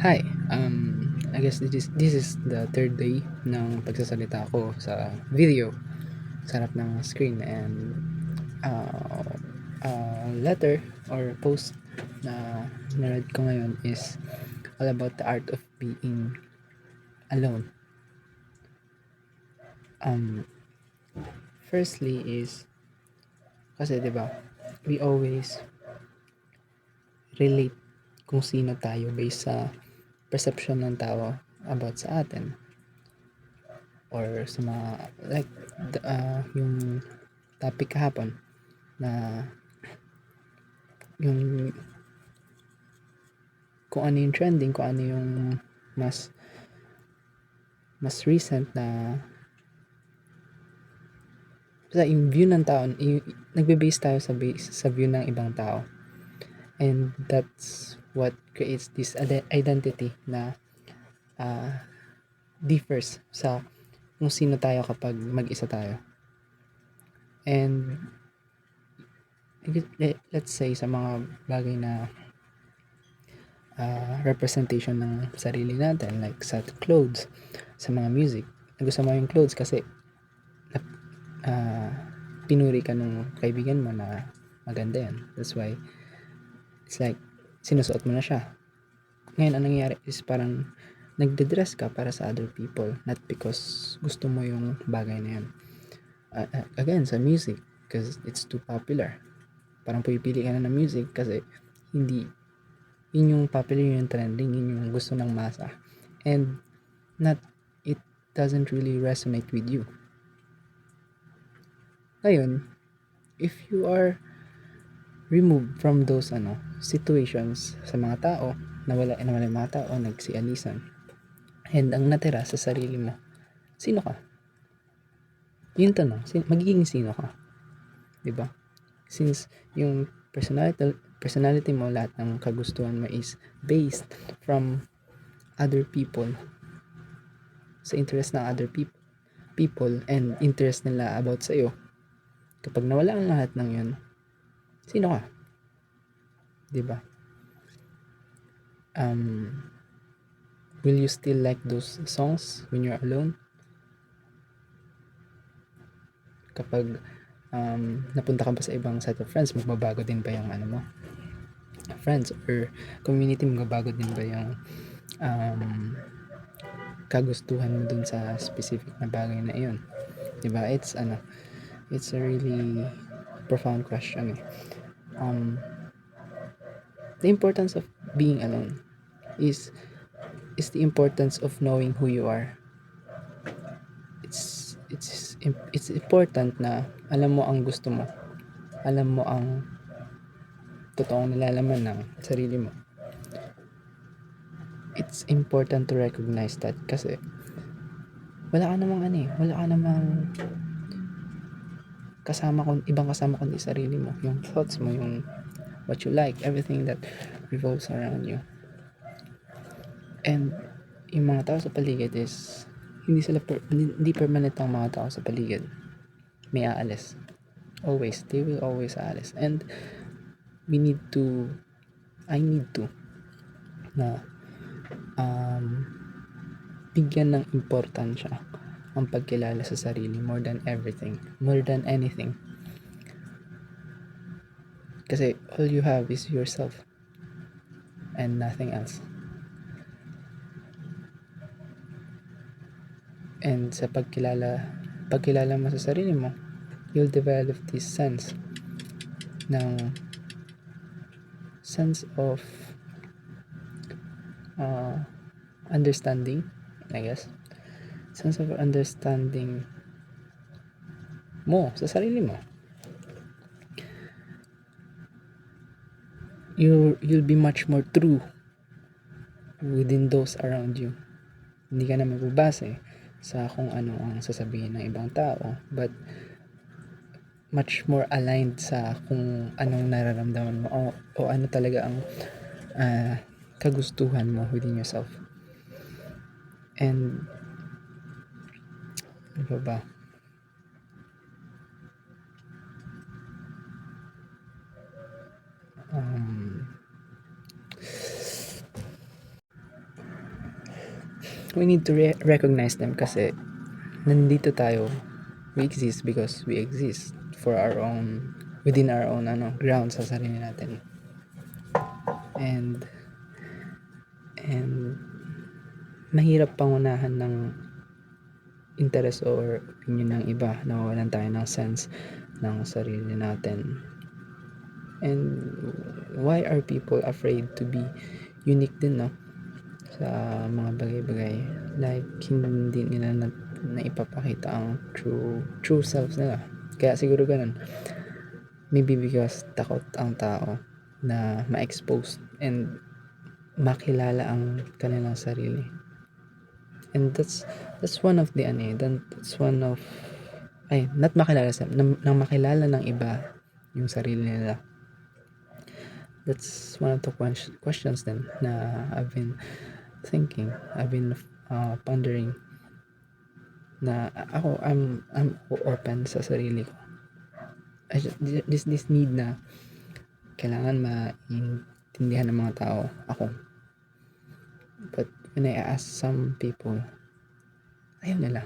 Hi, I guess this is the third day ng pagsasalita ko sa video sa harap ng screen and uh, letter or post na nanood ko ngayon is all about the art of being alone. Um, Firstly is kasi 'di ba we always relate kung sino tayo based sa perception ng tao about sa atin or sa mga like yung topic kahapon na yung kung ano yung trending, kung ano yung mas mas recent na sa yung view ng tao, nagbe-base tayo sa view ng ibang tao. And that's what creates this identity na uh, differs sa kung sino tayo kapag mag-isa tayo. And let's say sa mga bagay na representation ng sarili natin like sa clothes, sa mga music. Gusto mo yung clothes kasi uh, pinuri ka nung kaibigan mo na maganda yan. That's why it's like sinusuot mo na siya. Ngayon ang nangyayari is parang nagde-dress ka para sa other people, not because gusto mo yung bagay na yan. Again, sa music, because it's too popular. Parang pipili ka na ng music kasi hindi yun yung popular, yun yung trending, yun yung gusto ng masa. And not, it doesn't really resonate with you. Ngayon, if you are removed from those situations sa mga tao, nawala yung mga tao, nagsialisan, and ang natira sa sarili mo, sino ka? Yun tanong, magiging sino ka? Diba? Since yung personality mo, lahat ng kagustuhan mo is based from other people, sa interest ng other people and interest nila about sa'yo. Kapag nawala ang lahat ng yun, sino ka? Diba? Will you still like those songs when you're alone? Kapag napunta ka ba sa ibang set of friends, magbabago din ba yung mo? Friends or community, magbabago din ba yung kagustuhan mo dun sa specific na bagay na iyon? Diba? It's a really profound question. The importance of being alone is the importance of knowing who you are. It's important na alam mo ang gusto mo. Alam mo ang totoong nilalaman ng sarili mo. It's important to recognize that kasi wala ka namang ibang kasama kundi sarili mo, yung thoughts mo, yung what you like, everything that revolves around you. And yung mga tao sa paligid is hindi permanent ang mga tao sa paligid. May aalis. Always, they will always aalis. And I need to na bigyan ng importansya ang pagkilala sa sarili more than anything. Kasi all you have is yourself and nothing else. And sa pagkilala mo sa sarili mo, you'll develop this sense of understanding, I guess. Sense of understanding mo sa sarili mo. You'll be much more true within those around you. Hindi ka na magbabase sa kung ano ang sasabihin ng ibang tao, but much more aligned sa kung anong nararamdaman mo o ano talaga ang kagustuhan mo within yourself. And ano ba? we need to recognize them kasi nandito tayo. We exist because we exist for our own, within our own ground sa sarili natin. And mahirap pangunahan ng interest or opinion ng iba. Nawawalan tayo ng sense ng sarili natin. And why are people afraid to be unique din, no? Sa mga bagay-bagay. Like, hindi nila na ipapakita ang true selves nila. Kaya siguro ganun. Maybe because takot ang tao na ma-expose and makilala ang kanilang sarili. And that's one of the that's one of not makilala nang makilala ng iba yung sarili nila. That's one of the questions then na I've been thinking, I've been pondering na ako I'm open sa sarili ko. This need na kailangan maintindihan ng mga tao ako. But when I ask some people, ayaw nila.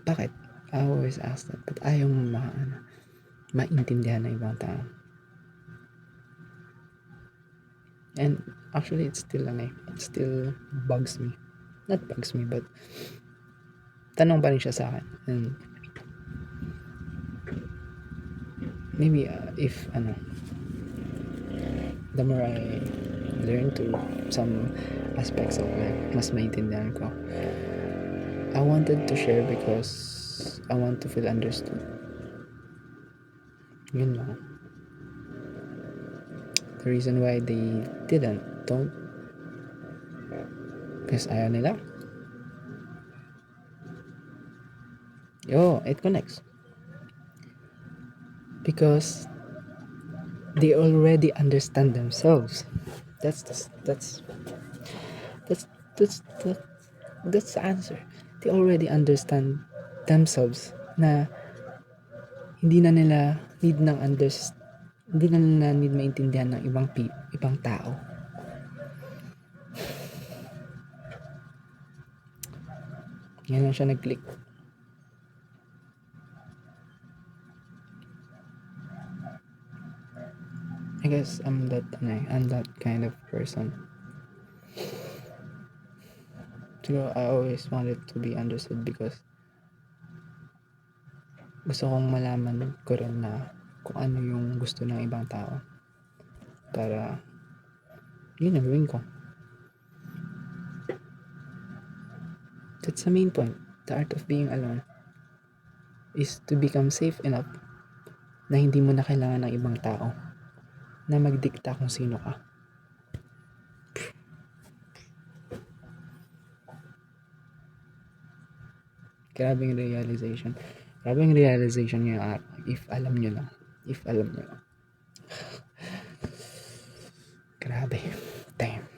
Bakit? I always ask that. But ayaw maintindihan ng ibang tao. And actually, it still bugs me. Not bugs me, but tanong pa rin siya sa akin. And maybe if the more I learn to some aspects of life, mas maintindihan ko. I wanted to share because I want to feel understood. Yun lang. The reason why they don't because ayaw nila. It connects. Because they already understand themselves. That's the answer. They already understand themselves na hindi na nila need maintindihan ng ibang tao. Ngayon lang siya nag-click. I guess I'm that kind of person. So I always wanted to be understood because gusto kong malaman ko rin na kung ano yung gusto ng ibang tao. Para yun ang gawin ko. That's the main point. The art of being alone is to become safe enough na hindi mo na kailangan ng ibang tao na magdikta kung sino ka. Grabing realization yung if alam nyo lang. Grabe. Damn.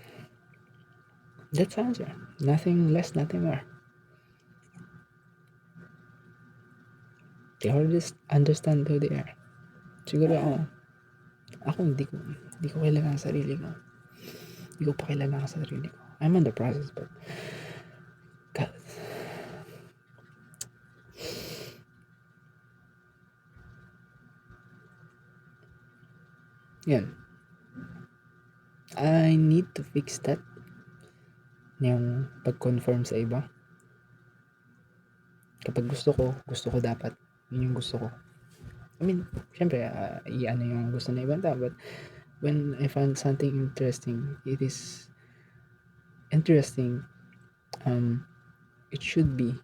That's the answer. Nothing less, nothing more. They already understand who they are. Siguro ako hindi ko kailangan sa sarili ko. Hindi ko pa kilala sa sarili ko. I'm on the process, but God. Yan. I need to fix that. Yung pag-conform sa iba. Kapag gusto ko dapat. Yun yung gusto ko. I mean, syempre, yung gusto na ibang tao. But when I find something interesting, it is interesting. It should be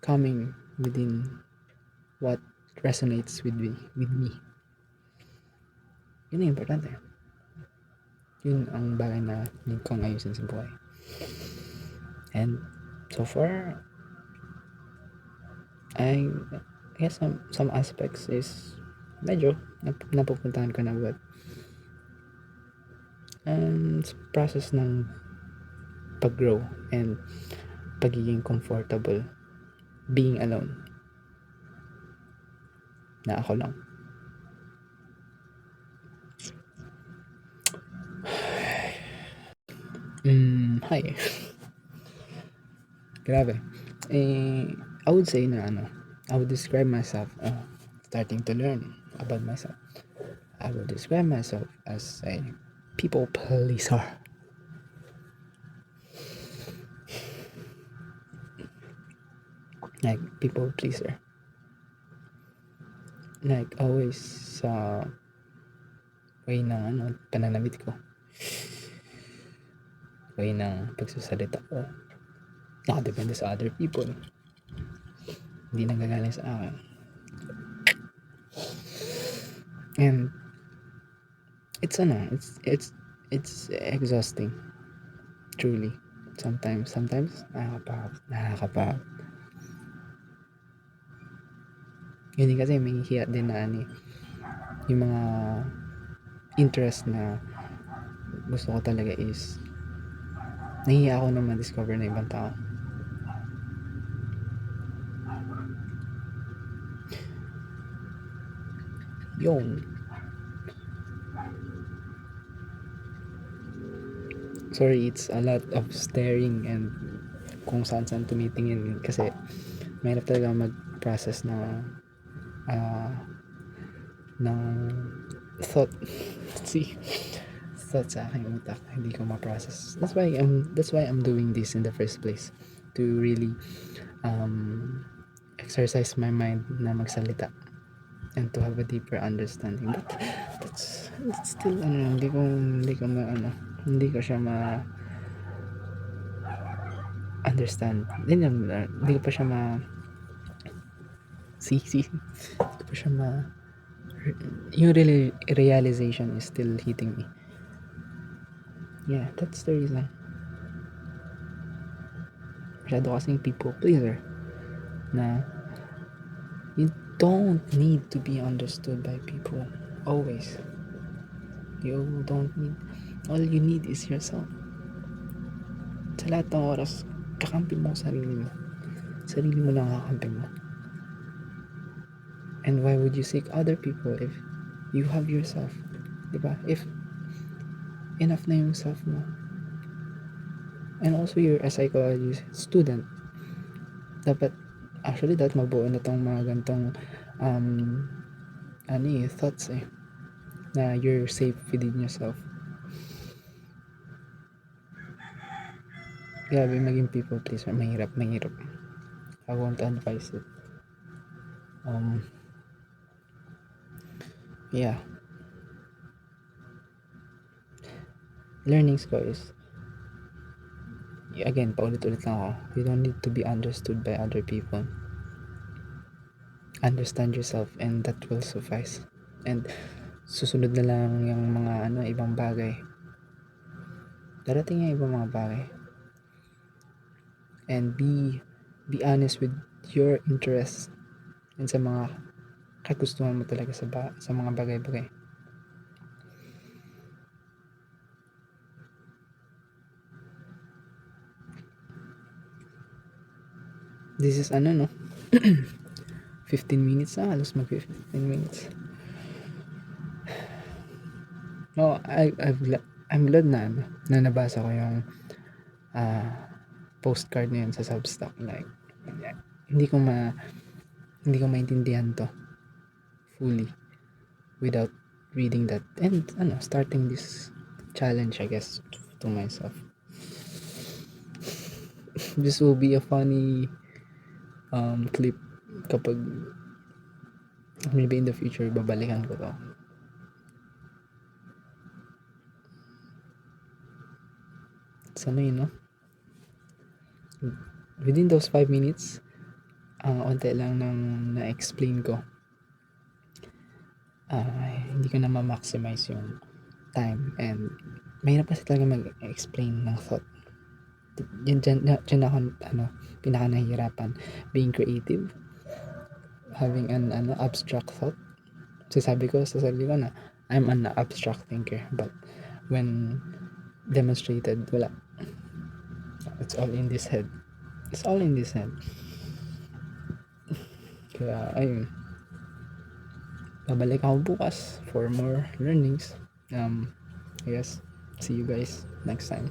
coming within what resonates with me. Yun ang importante. Yun ang bagay na need kong ayusin sa buhay. And so far, I guess some aspects is medyo napupuntahan ko na, but it's process ng pag-grow and pagiging comfortable being alone na ako lang. Hi. Grabe. I would say na I would describe myself, starting to learn about myself. I would describe myself as a people pleaser. Like, people pleaser. Like, always sa way ng pananamit ko, way ng pagsasalita ko, nakadepende sa other people. Hindi nanggagaling sa akin. And it's exhausting. Truly. Sometimes nakakapagod. Yun din kasi may hiya din na yung mga interest na gusto ko talaga is nahihiya ako na ma-discover na ibang tao. Yung sorry, it's a lot of staring and kung saan tumitingin kasi mahirap talaga mag-process ng thought. See, thought sa aking utak, hindi ko ma-process. That's why I'm doing this in the first place, to really exercise my mind na magsalita and to have a deeper understanding. But that's still hindi ko siya understand. Hindi ko pa siya hindi ko pa siya yung realization is still hitting me. Yeah, that's the reason. Masyado kasing people pleaser na you don't need to be understood by people always. You don't need, all you need is yourself. Sa lahat ng oras, kakampi mo sarili mo lang kakampi mo. And why would you seek other people if you have yourself? Diba? If enough na yung self mo, and also you're a psychology student, dapat mabuo na tong mga gantong thoughts na you're safe within yourself. Grabe maging people pleaser, mahirap. I won't advise it. Yeah, learnings ko is, again, paulit-ulit lang ako, you don't need to be understood by other people. Understand yourself and that will suffice. And susunod na lang yung mga ibang bagay. Darating yung ibang mga bagay. And be honest with your interests and sa mga kagustuhan mo talaga sa mga bagay-bagay. This is 15 minutes na, halos mag 15 minutes. No, I'm glad na nabasa ko yung postcard na yun sa Substack. Like, hindi ko maintindihan to fully without reading that and starting this challenge, I guess, to myself. This will be a funny clip kapag maybe in the future babalikan ko to. Sana yun, no? Within those 5 minutes, onte lang nang na-explain ko. Hindi ko na ma-maximize yung time and mahirap kasi talaga mag-explain ng thought. Dyan ako pinaka nahihirapan, being creative, having an abstract thought. Sabi ko sa sarili ko na I'm an abstract thinker, but when demonstrated, wala. It's all in this head. Kaya ayun, babalik ako bukas for more learnings. I guess see you guys next time.